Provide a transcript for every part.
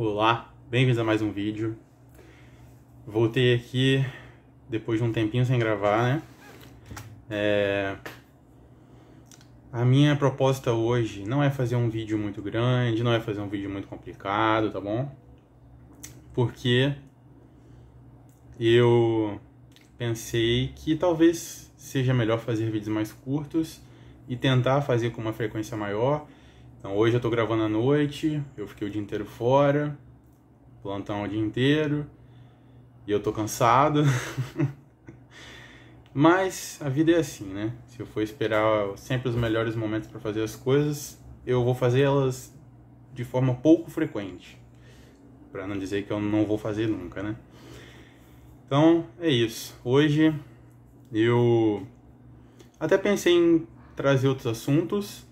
Olá, bem-vindos a mais um vídeo. Voltei aqui depois de um tempinho sem gravar, né? A minha proposta hoje não é fazer um vídeo muito grande, não é fazer um vídeo muito complicado, tá bom? Porque eu pensei que talvez seja melhor fazer vídeos mais curtos e tentar fazer com uma frequência maior. Então hoje eu tô gravando à noite, eu fiquei o dia inteiro fora, plantão o dia inteiro, e eu tô cansado. Mas a vida é assim, né? Se eu for esperar sempre os melhores momentos para fazer as coisas, eu vou fazer elas de forma pouco frequente, para não dizer que eu não vou fazer nunca, né? Então é isso. Hoje eu até pensei em trazer outros assuntos,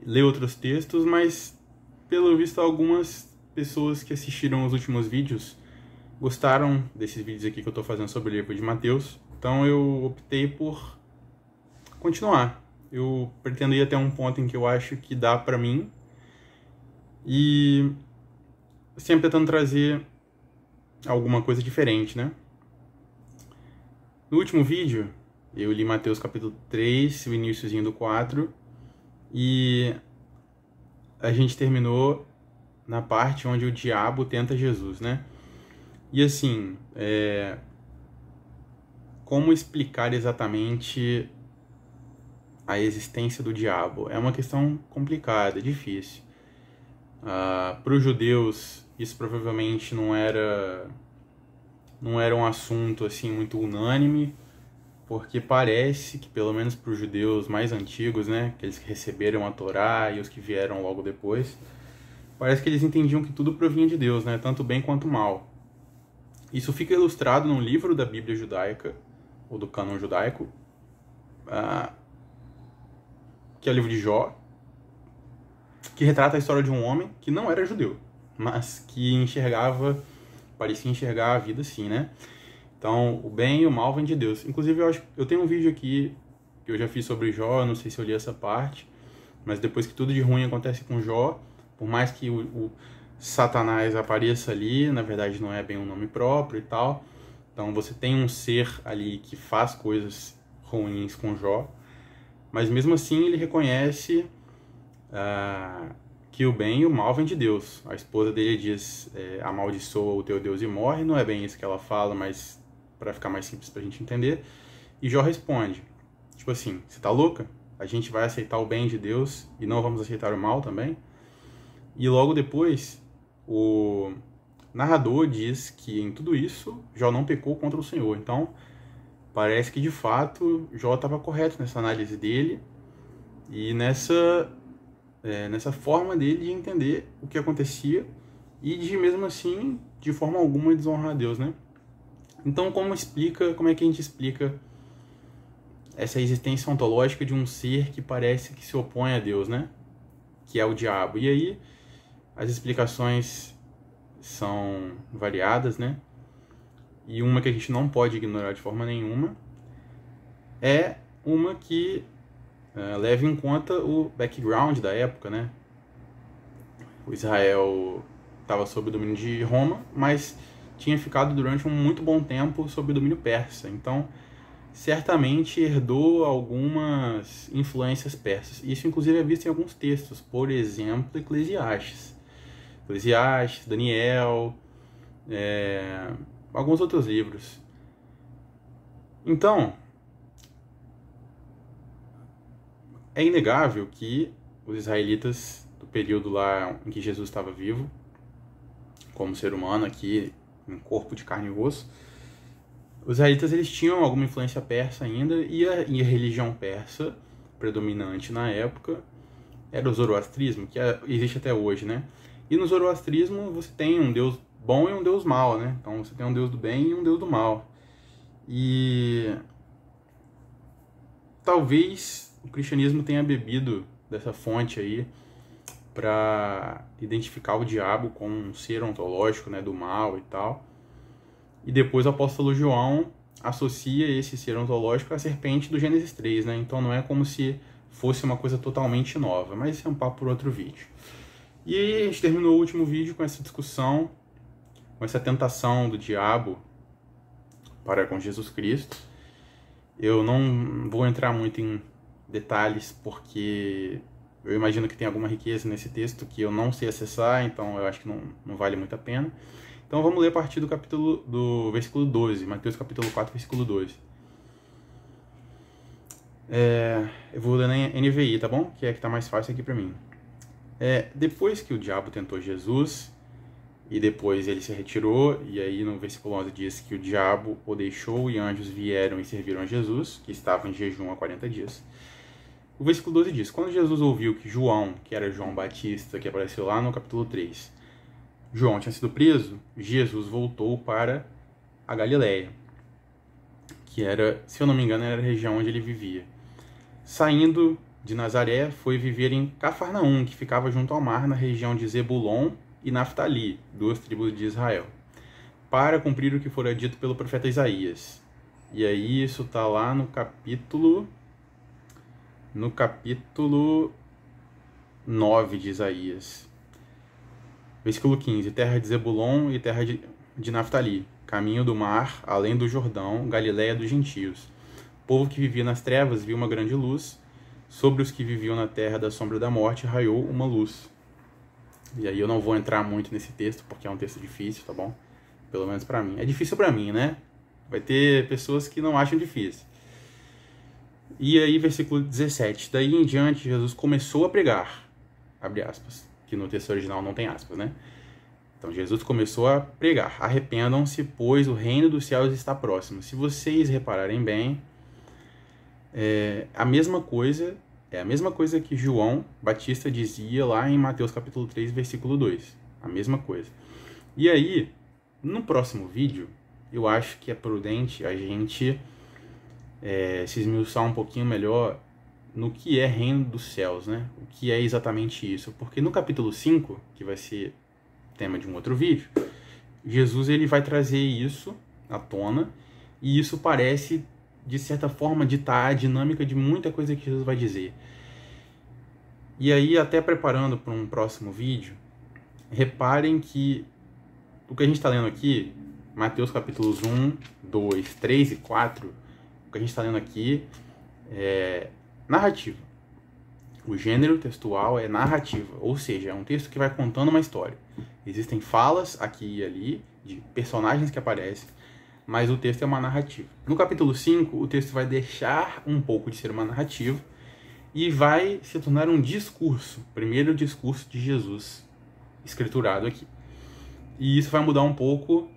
ler outros textos, mas pelo visto algumas pessoas que assistiram os últimos vídeos gostaram desses vídeos aqui que eu tô fazendo sobre o livro de Mateus. Então eu optei por continuar. Eu pretendo ir até um ponto em que eu acho que dá pra mim e sempre tentando trazer alguma coisa diferente, né? No último vídeo eu li Mateus capítulo 3, o iníciozinho do 4, e a gente terminou na parte onde o diabo tenta Jesus, né? E assim, como explicar exatamente a existência do diabo? É uma questão complicada, difícil. Para os judeus, isso provavelmente não era um assunto assim muito unânime, porque parece que, pelo menos para os judeus mais antigos, né, aqueles que receberam a Torá e os que vieram logo depois, parece que eles entendiam que tudo provinha de Deus, né, tanto bem quanto mal. Isso fica ilustrado num livro da Bíblia judaica, ou do cânon judaico, que é o livro de Jó, que retrata a história de um homem que não era judeu, mas que parecia enxergar a vida assim, né? Então, o bem e o mal vêm de Deus. Inclusive, eu tenho um vídeo aqui que eu já fiz sobre Jó, não sei se eu li essa parte, mas depois que tudo de ruim acontece com Jó, por mais que o Satanás apareça ali, na verdade não é bem um nome próprio e tal. Então você tem um ser ali que faz coisas ruins com Jó, mas mesmo assim ele reconhece que o bem e o mal vêm de Deus. A esposa dele diz, amaldiçoa o teu Deus e morre. Não é bem isso que ela fala, mas para ficar mais simples pra gente entender. E Jó responde, tipo assim, você tá louca? A gente vai aceitar o bem de Deus e não vamos aceitar o mal também? E logo depois, o narrador diz que em tudo isso, Jó não pecou contra o Senhor. Então, parece que de fato, Jó estava correto nessa análise dele e nessa forma dele de entender o que acontecia e de, mesmo assim, de forma alguma, desonrar a Deus, né? Então, como é que a gente explica essa existência ontológica de um ser que parece que se opõe a Deus, né? Que é o diabo. E aí, as explicações são variadas, né? E uma que a gente não pode ignorar de forma nenhuma é uma que leva em conta o background da época, né? O Israel estava sob o domínio de Roma, mas tinha ficado durante um muito bom tempo sob o domínio persa. Então, certamente herdou algumas influências persas. Isso, inclusive, é visto em alguns textos. Por exemplo, Eclesiastes, Daniel, alguns outros livros. Então, é inegável que os israelitas do período lá em que Jesus estava vivo, como ser humano aqui, em corpo de carne e osso, os israelitas eles tinham alguma influência persa ainda, e a religião persa predominante na época era o zoroastrismo, que existe até hoje, né? E no zoroastrismo você tem um deus bom e um deus mau, né? Então você tem um deus do bem e um deus do mal. E talvez o cristianismo tenha bebido dessa fonte aí para identificar o diabo como um ser ontológico, né, do mal e tal. E depois o apóstolo João associa esse ser ontológico à serpente do Gênesis 3, né? Então não é como se fosse uma coisa totalmente nova, mas isso é um papo por outro vídeo. E aí a gente terminou o último vídeo com essa discussão, com essa tentação do diabo para com Jesus Cristo. Eu não vou entrar muito em detalhes, porque eu imagino que tem alguma riqueza nesse texto que eu não sei acessar, então eu acho que não vale muito a pena. Então vamos ler a partir do versículo 12, Mateus capítulo 4, versículo 12. Eu vou ler na NVI, tá bom? Que é que tá mais fácil aqui pra mim. Depois que o diabo tentou Jesus, e depois ele se retirou, e aí no versículo 11 diz que o diabo o deixou e anjos vieram e serviram a Jesus, que estava em jejum há 40 dias. O versículo 12 diz: quando Jesus ouviu que João, que era João Batista, que apareceu lá no capítulo 3, João tinha sido preso, Jesus voltou para a Galileia, que era, se eu não me engano, era a região onde ele vivia. Saindo de Nazaré, foi viver em Cafarnaum, que ficava junto ao mar, na região de Zebulon e Naftali, 2 tribos de Israel, para cumprir o que fora dito pelo profeta Isaías. E aí isso está lá no capítulo 9 de Isaías. Versículo 15. Terra de Zebulon e terra de Naftali, caminho do mar, além do Jordão, Galileia dos gentios. O povo que vivia nas trevas viu uma grande luz, sobre os que viviam na terra da sombra da morte raiou uma luz. E aí eu não vou entrar muito nesse texto, porque é um texto difícil, tá bom? Pelo menos pra mim. É difícil pra mim, né? Vai ter pessoas que não acham difícil. E aí, versículo 17. Daí em diante, Jesus começou a pregar, abre aspas, que no texto original não tem aspas, né? Então, Jesus começou a pregar: arrependam-se, pois o reino dos céus está próximo. Se vocês repararem bem, é a mesma coisa que João Batista dizia lá em Mateus capítulo 3, versículo 2. A mesma coisa. E aí, no próximo vídeo, eu acho que é prudente a gente se esmiuçar um pouquinho melhor no que é reino dos céus, né? O que é exatamente isso. Porque no capítulo 5, que vai ser tema de um outro vídeo, Jesus ele vai trazer isso à tona, e isso parece, de certa forma, ditar a dinâmica de muita coisa que Jesus vai dizer. E aí, até preparando para um próximo vídeo, reparem que o que a gente está lendo aqui, Mateus capítulos 1, 2, 3 e 4, o que a gente está lendo aqui é narrativa. O gênero textual é narrativa, ou seja, é um texto que vai contando uma história. Existem falas aqui e ali, de personagens que aparecem, mas o texto é uma narrativa. No capítulo 5, o texto vai deixar um pouco de ser uma narrativa e vai se tornar um discurso, o primeiro discurso de Jesus, escriturado aqui. E isso vai mudar um pouco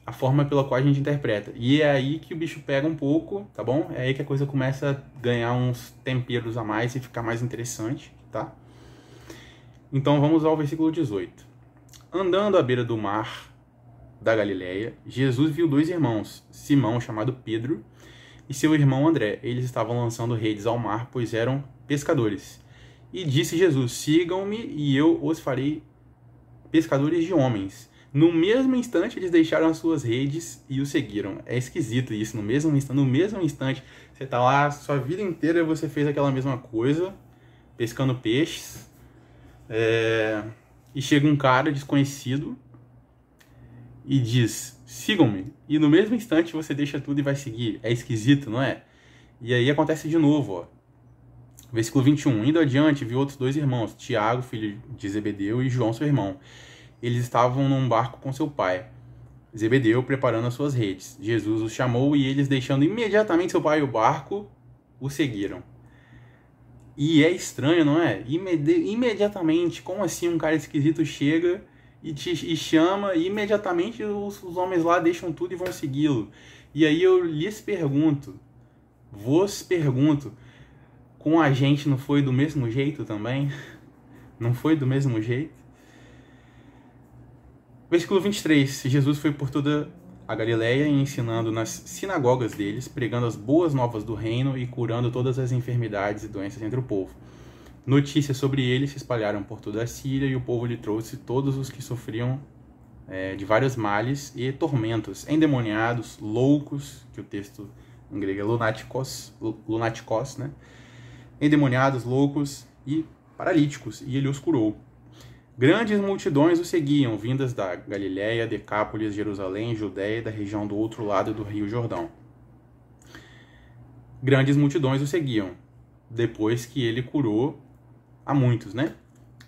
a forma pela qual a gente interpreta. E é aí que o bicho pega um pouco, tá bom? É aí que a coisa começa a ganhar uns temperos a mais e ficar mais interessante, tá? Então vamos ao versículo 18. Andando à beira do mar da Galileia, Jesus viu 2 irmãos, Simão, chamado Pedro, e seu irmão André. Eles estavam lançando redes ao mar, pois eram pescadores. E disse Jesus: sigam-me e eu os farei pescadores de homens. No mesmo instante, eles deixaram as suas redes e o seguiram. É esquisito isso. No mesmo instante, você está lá, sua vida inteira você fez aquela mesma coisa, pescando peixes, e chega um cara desconhecido e diz: sigam-me. E no mesmo instante você deixa tudo e vai seguir. É esquisito, não é? E aí acontece de novo, ó. Versículo 21. Indo adiante, viu outros 2 irmãos, Tiago, filho de Zebedeu, e João, seu irmão. Eles estavam num barco com seu pai, Zebedeu, preparando as suas redes. Jesus os chamou e eles, deixando imediatamente seu pai e o barco, o seguiram. E é estranho, não é? Imediatamente, como assim um cara esquisito chega e chama, e imediatamente os homens lá deixam tudo e vão segui-lo. E aí eu vos pergunto, com a gente não foi do mesmo jeito também? Não foi do mesmo jeito? Versículo 23. Jesus foi por toda a Galileia, ensinando nas sinagogas deles, pregando as boas novas do reino e curando todas as enfermidades e doenças entre o povo. Notícias sobre ele se espalharam por toda a Síria, e o povo lhe trouxe todos os que sofriam de vários males e tormentos, endemoniados, loucos, que o texto em grego é lunaticos, né? Endemoniados, loucos e paralíticos, e ele os curou. Grandes multidões o seguiam, vindas da Galiléia, Decápolis, Jerusalém, Judéia e da região do outro lado do Rio Jordão. Grandes multidões o seguiam, depois que ele curou a muitos, né?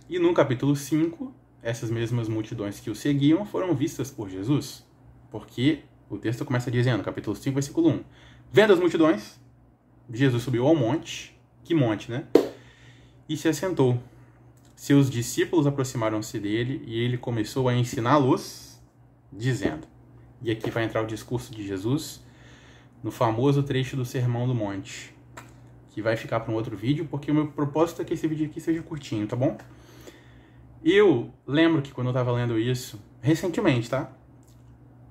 E no capítulo 5, essas mesmas multidões que o seguiam foram vistas por Jesus, porque o texto começa dizendo, capítulo 5, versículo 1, vendo as multidões, Jesus subiu ao monte, que monte, né? E se assentou. Seus discípulos aproximaram-se dele e ele começou a ensiná-los, dizendo, e aqui vai entrar o discurso de Jesus no famoso trecho do Sermão do Monte, que vai ficar para um outro vídeo, porque o meu propósito é que esse vídeo aqui seja curtinho, tá bom? Eu lembro que quando eu estava lendo isso, recentemente, tá?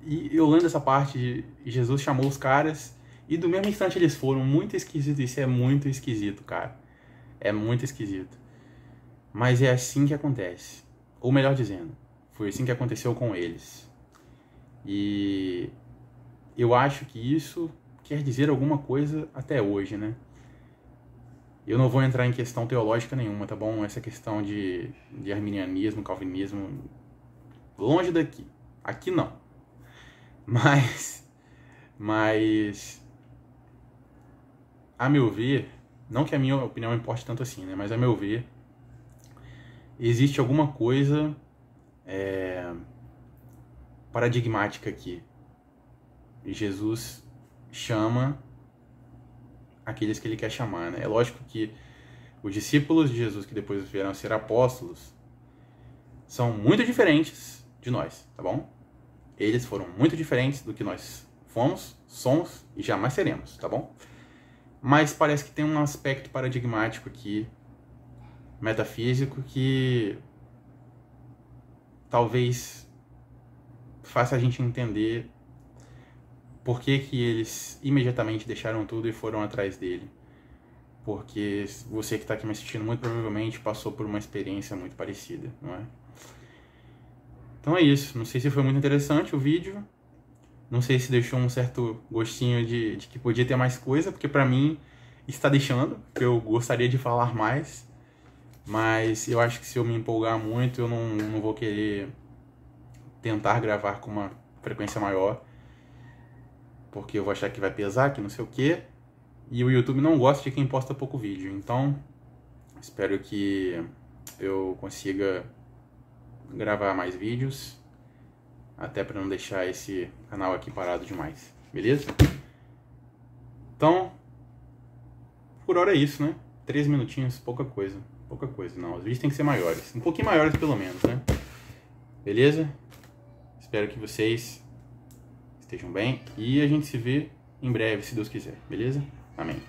E eu lendo essa parte, Jesus chamou os caras e do mesmo instante eles foram. Muito esquisito, isso é muito esquisito, cara. É muito esquisito. Mas é assim que acontece. Ou melhor dizendo, foi assim que aconteceu com eles. E eu acho que isso quer dizer alguma coisa até hoje, né? Eu não vou entrar em questão teológica nenhuma, tá bom? Essa questão de arminianismo, calvinismo, longe daqui. Aqui não. Mas, a meu ver, não que a minha opinião importe tanto assim, né? Mas a meu ver, existe alguma coisa paradigmática aqui. E Jesus chama aqueles que ele quer chamar, né? É lógico que os discípulos de Jesus, que depois vieram a ser apóstolos, são muito diferentes de nós, tá bom? Eles foram muito diferentes do que nós fomos, somos e jamais seremos, tá bom? Mas parece que tem um aspecto paradigmático aqui, metafísico, que talvez faça a gente entender por que que eles imediatamente deixaram tudo e foram atrás dele. Porque você que está aqui me assistindo muito provavelmente passou por uma experiência muito parecida, não é? Então é isso. Não sei se foi muito interessante o vídeo. Não sei se deixou um certo gostinho de que podia ter mais coisa, porque pra mim está deixando, porque eu gostaria de falar mais. Mas eu acho que se eu me empolgar muito, eu não vou querer tentar gravar com uma frequência maior, porque eu vou achar que vai pesar, que não sei o quê. E o YouTube não gosta de quem posta pouco vídeo. Então, espero que eu consiga gravar mais vídeos, até para não deixar esse canal aqui parado demais, beleza? Então, por hora é isso, né? 3 minutinhos, pouca coisa. Pouca coisa, não. Os vídeos tem que ser maiores. Um pouquinho maiores, pelo menos, né? Beleza? Espero que vocês estejam bem. E a gente se vê em breve, se Deus quiser. Beleza? Amém.